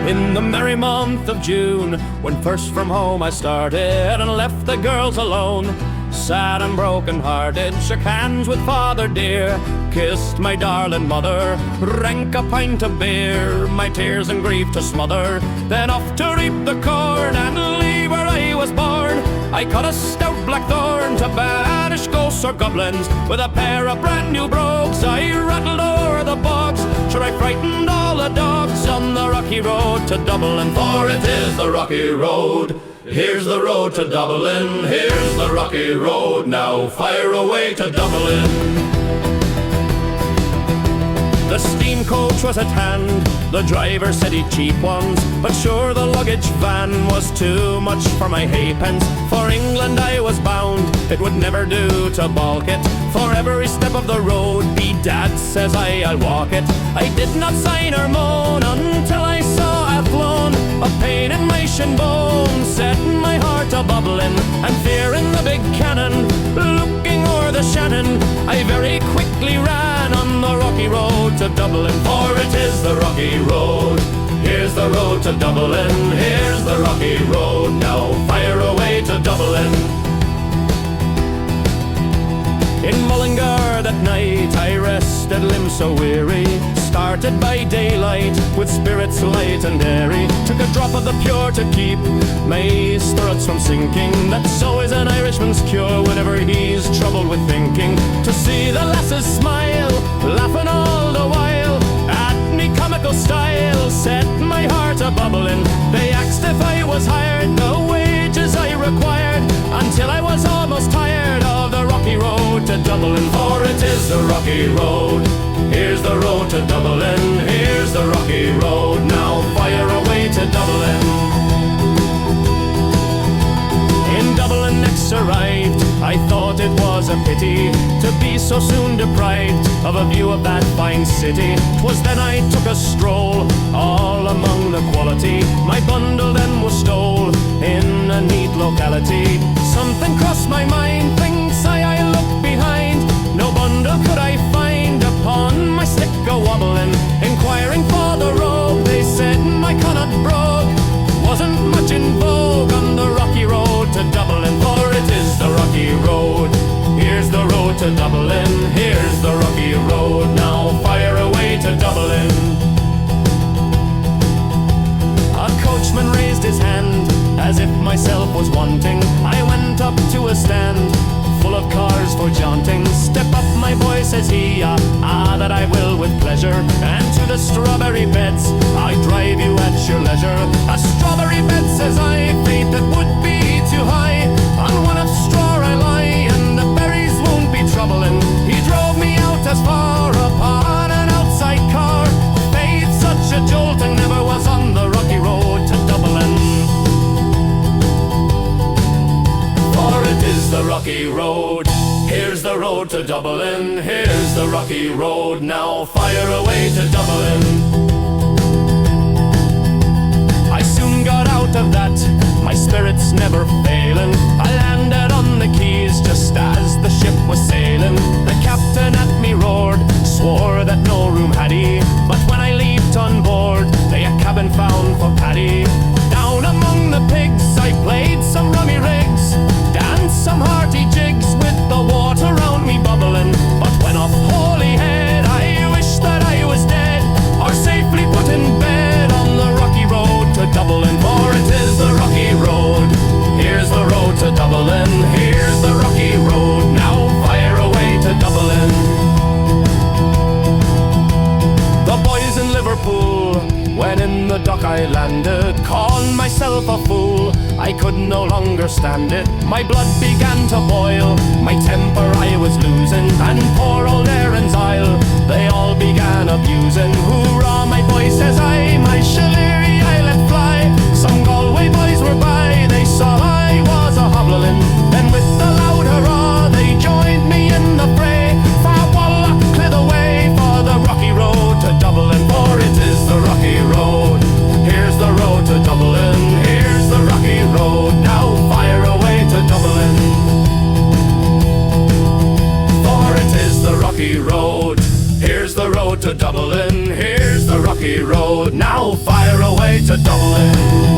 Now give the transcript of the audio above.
In the merry month of June, when first from home I started and left the girls alone, sad and broken-hearted, shook hands with father dear, kissed my darling mother, drank a pint of beer, my tears and grief to smother, then off to reap the corn and leave where I was born. I cut a stout blackthorn to banish ghosts or goblins, with a pair of brand new brogues I rattled o'er the bogs. Sure, I frightened all the dogs on the rocky road to Dublin, for it is the rocky road. Here's the road to Dublin, here's the rocky road, now fire away to Dublin. The steam coach was at hand, the driver said he'd cheap ones, but sure the luggage van was too much for my halfpence. For England I was bound, it would never do to balk it, for every step of the road, bedad, says I'll walk it. I did not sign or moan until I saw Athlone, a pain in my shin bone set my heart a-bubbling, and fearing the big cannon, looking o'er the Shannon, I very quickly ran on the rocky road to Dublin, for it is the rocky road. Here's the road to Dublin, here's the rocky road, now fire away to Dublin. In Mullingar that night I rested, limbs so weary, started by daylight with spirits light and airy, took a drop of the pure to keep my spirits from sinking. That so is an Irishman's cure whenever he's troubled with thinking. To see the lasses smile, laughing all the while at me comical style, set my heart a-bubbling. They asked if I was hired, the wages I required, until I was almost tired of the rocky road to Dublin, for it is the rocky road. Here's the road to Dublin, here's the rocky road, now fire away to Dublin. In Dublin next arrived, I thought it was a pity to be so soon deprived of a view of that fine city. 'Twas then I took a stroll all among the quality, my bundle then was stole in a neat locality. Something crossed my mind, thinks I looked behind, no bundle could I find upon my stick a-wobbling. Inquiring for the rogue, they said my Connaught brogue wasn't much in vogue on the rocky road to Dublin, for it is the rocky road. Here's the road to Dublin, here's the rocky road, now fire away to Dublin. A coachman raised his hand as if myself was wanting. I went up to a stand full of cars for jaunting. Step up, my boy, says he, that I will with pleasure, and to the strawberry beds I drive you at your leisure. A strawberry bed, says I, faith that would be too high, on one of straw I lie, and the berries won't be troubling. He drove me out as far upon an outside car, faith such a jolting never was on the rocky road to Dublin, for it is the rocky road. Here's the road to Dublin, here's the rocky road, now fire away to Dublin. I soon got out of that, my spirits never failing. I landed on the quays just as the ship was sailing. The captain at me roared, swore that no room had he, but when I leaped on board, they a cabin found for Paddy. Down among the pigs I played some rummy rigs, danced some hearty jigs with the water round me bubbling. But when off Holyhead I wish that I was dead, or safely put in bed on the rocky road to Dublin, for it is the rocky road. Here's the road to Dublin, here's the rocky road, now fire away to Dublin. The boys in Liverpool, when in the dock I landed, calling myself a fool, I could no longer stand it. My blood began to boil, my temper I was losing, and poor old Erin's Isle they all began abusing. Hoorah, my boy, says I, my shillery I let fly. Some Galway boys were by, they saw I was a-hobbling, then with a loud hurrah they joined me in the fray. For Wallach clear the way for the rocky road to Dublin, for it is the rocky road. Here's the road to Dublin, here's the rocky road, now fire away to Dublin, for it is the rocky road. Here's the road to Dublin, here's the rocky road, now fire to Dublin.